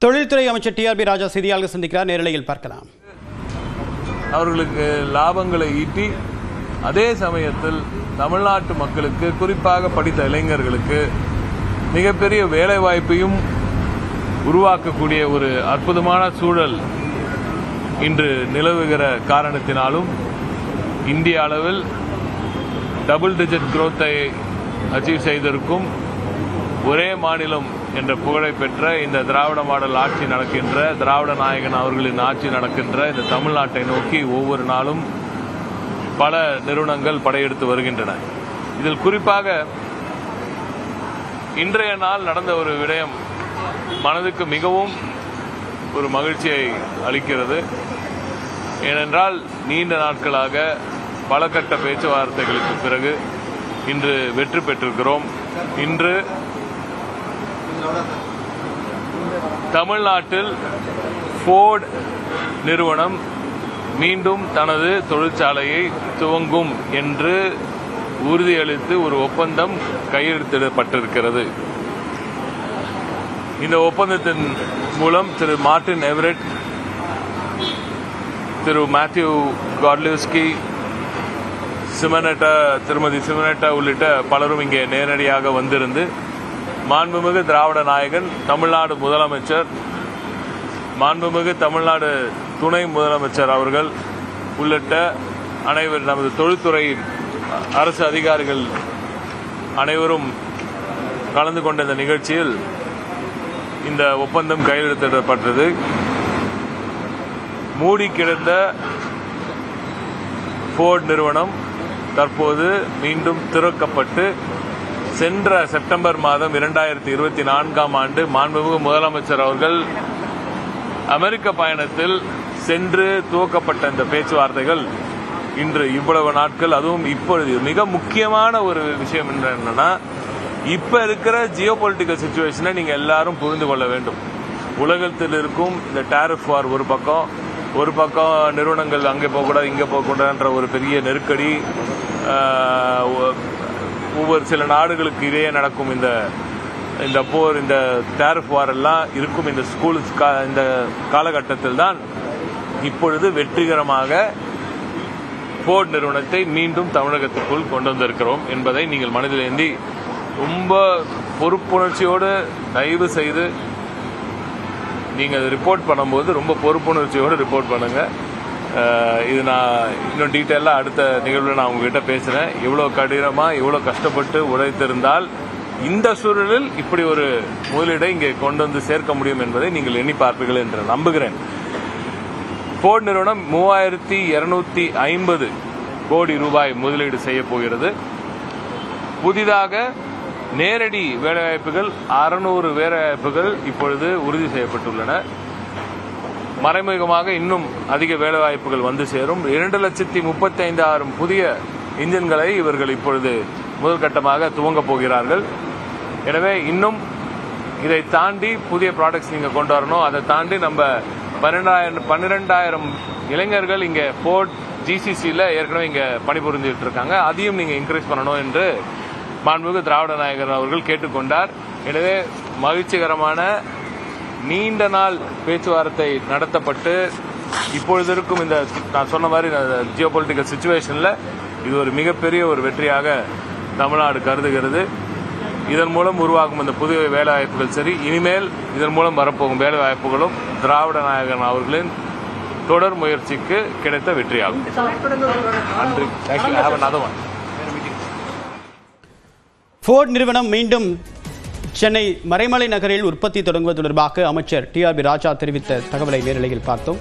தொழில்துறை அமைச்சர் டிஆர்பி ராஜா செய்தியாளர்கள் சந்திக்கிறார். நேரலையில் பார்க்கலாம். அவர்களுக்கு லாபங்களை ஈட்டி அதே சமயத்தில் தமிழ்நாட்டு மக்களுக்கு, குறிப்பாக படித்த இளைஞர்களுக்கு மிகப்பெரிய வேலைவாய்ப்பையும் உருவாக்கக்கூடிய ஒரு அற்புதமான சூழல் இன்று நிலவுகிற காரணத்தினாலும் இந்திய அளவில் டபுள் டிஜிட் குரோத்தை அச்சீவ் செய்திருக்கும் ஒரே மாநிலம் என்ற புகழை பெற்ற இந்த திராவிட மாடல் ஆட்சி நடக்கின்ற, திராவிட நாயகன் அவர்களின் ஆட்சி நடக்கின்ற இந்த தமிழ்நாட்டை நோக்கி ஒவ்வொரு நாளும் பல நிறுவனங்கள் படையெடுத்து வருகின்றன. இதில் குறிப்பாக இன்றைய நாள் நடந்த ஒரு விடயம் மனதுக்கு மிகவும் ஒரு மகிழ்ச்சியை அளிக்கிறது. ஏனென்றால் நீண்ட நாட்களாக பல கட்ட பேச்சுவார்த்தைகளுக்கு பிறகு இன்று வெற்றி பெற்றிருக்கிறோம். இன்று தமிழ்நாட்டில் ஃபோர்ட் நிறுவனம் மீண்டும் தனது தொழிற்சாலையை துவங்கும் என்று உறுதியளித்து ஒரு ஒப்பந்தம் கையெழுத்திடப்பட்டிருக்கிறது. இந்த ஒப்பந்தத்தின் மூலம் திரு மார்டின் எவரெட், திரு மேத்யூ காட்லிவ்ஸ்கி, திருமதி சிமனட்டா உள்ளிட்ட பலரும் இங்கே நேரடியாக வந்திருந்து மாண்புமிகு திராவிட நாயகன், தமிழ்நாடு முதலமைச்சர், மாண்புமிகு தமிழ்நாடு துணை முதலமைச்சர் அவர்கள் உள்ளிட்ட அனைவர், நமது தொழில்துறை அரசு அதிகாரிகள் அனைவரும் கலந்து கொண்ட இந்த நிகழ்ச்சியில் இந்த ஒப்பந்தம் கையெழுத்திடப்பட்டது. மூடி கிடந்த ஃபோர்ட் நிறுவனம் தற்போது மீண்டும் திறக்கப்பட்டு சென்ற செப்டம்பர் மாதம் 2024ஆம் ஆண்டு மாண்புமிகு முதலமைச்சர் அவர்கள் அமெரிக்க பயணத்தில் சென்று துவக்கப்பட்ட இந்த பேச்சுவார்த்தைகள் இன்று இவ்வளவு நாட்கள், அதுவும் இப்பொழுது மிக முக்கியமான ஒரு விஷயம் என்னன்னா, இப்ப இருக்கிற ஜியோ பொலிட்டிக்கல் சிச்சுவேஷனை நீங்க எல்லாரும் புரிந்து கொள்ள வேண்டும். உலகத்தில் இருக்கும் இந்த டாரிஃப் வார் ஒரு பக்கம் நிறுவனங்கள் அங்கே போகக்கூடாது, இங்கே போகக்கூடாதுன்ற ஒரு பெரிய நெருக்கடி, ஒவ்வொரு சில நாடுகளுக்கு இடையே நடக்கும் இந்த போர், இந்த டாரிஃப் வார் எல்லாம் இருக்கும் இந்த இந்த காலகட்டத்தில் தான் இப்பொழுது வெற்றிகரமாக ஃபோர்ட் நிறுவனத்தை மீண்டும் தமிழகத்திற்குள் கொண்டு வந்திருக்கிறோம் என்பதை நீங்கள் மனதில் ஏந்தி ரொம்ப பொறுப்புணர்ச்சியோடு தயவு செய்து நீங்கள் ரிப்போர்ட் பண்ணும்போது ரொம்ப பொறுப்புணர்ச்சியோடு ரிப்போர்ட் பண்ணுங்க. இது நான் இன்னும் டீட்டெயிலாக அடுத்த நிகழ்வில் நான் உங்ககிட்ட பேசுகிறேன். இவ்வளோ கடினமாக இவ்வளோ கஷ்டப்பட்டு உழைத்திருந்தால் இந்த சூழலில் இப்படி ஒரு முதலீடை இங்கே கொண்டு வந்து சேர்க்க முடியும் என்பதை நீங்கள் எண்ணி பார்ப்பீர்கள் என்று நம்புகிறேன். ஃபோர்ட் நிறுவனம் 3250 கோடி ரூபாய் முதலீடு செய்ய போகிறது. புதிதாக நேரடி வேலைவாய்ப்புகள் 600 வேலைவாய்ப்புகள் இப்பொழுது உறுதி செய்யப்பட்டுள்ளன. மறைமுகமாக இன்னும் அதிக வேலைவாய்ப்புகள் வந்து சேரும். 2,35,000 புதிய இன்ஜின்களை இவர்கள் இப்பொழுது முதல் கட்டமாக துவங்க போகிறார்கள். எனவே இன்னும் இதை தாண்டி புதிய ப்ராடக்ட்ஸ் நீங்க கொண்டு வரணும். அதை தாண்டி நம்ம 12,000 இளைஞர்கள் இங்க ஃபோர்ட் ஜிசிசியில் ஏற்கனவே இங்க பணிபுரிஞ்சிட்டு இருக்காங்க. அதையும் நீங்க இன்க்ரீஸ் பண்ணணும் என்று மாண்புமிகு திராவிட நாயகர் அவர்கள் கேட்டுக்கொண்டார். எனவே மகிழ்ச்சிகரமான நீண்ட நாள் பேச்சுவார்த்தை நடத்தப்பட்டு இப்பொழுது இருக்கும் இந்த நான் சொன்ன மாதிரி ஜியோ பொலிட்டிக்கல் சிச்சுவேஷன்ல இது ஒரு மிகப்பெரிய ஒரு வெற்றியாக தமிழ்நாடு கருதுகிறது. இதன் மூலம் உருவாகும் இந்த புதிய வேலைவாய்ப்புகள் சரி, இனிமேல் இதன் மூலம் வரப்போகும் வேலைவாய்ப்புகளும் திராவிட நாயகன் அவர்களின் தொடர் முயற்சிக்கு கிடைத்த வெற்றியாகும். ஃபோர்ட் நிறுவனம் மீண்டும் சென்னை மறைமலை நகரில் உற்பத்தி தொடங்குவது தொடர்பாக அமைச்சர் டிஆர்பி ராஜா தெரிவித்த தகவலை நேரலையில் பார்த்தோம்.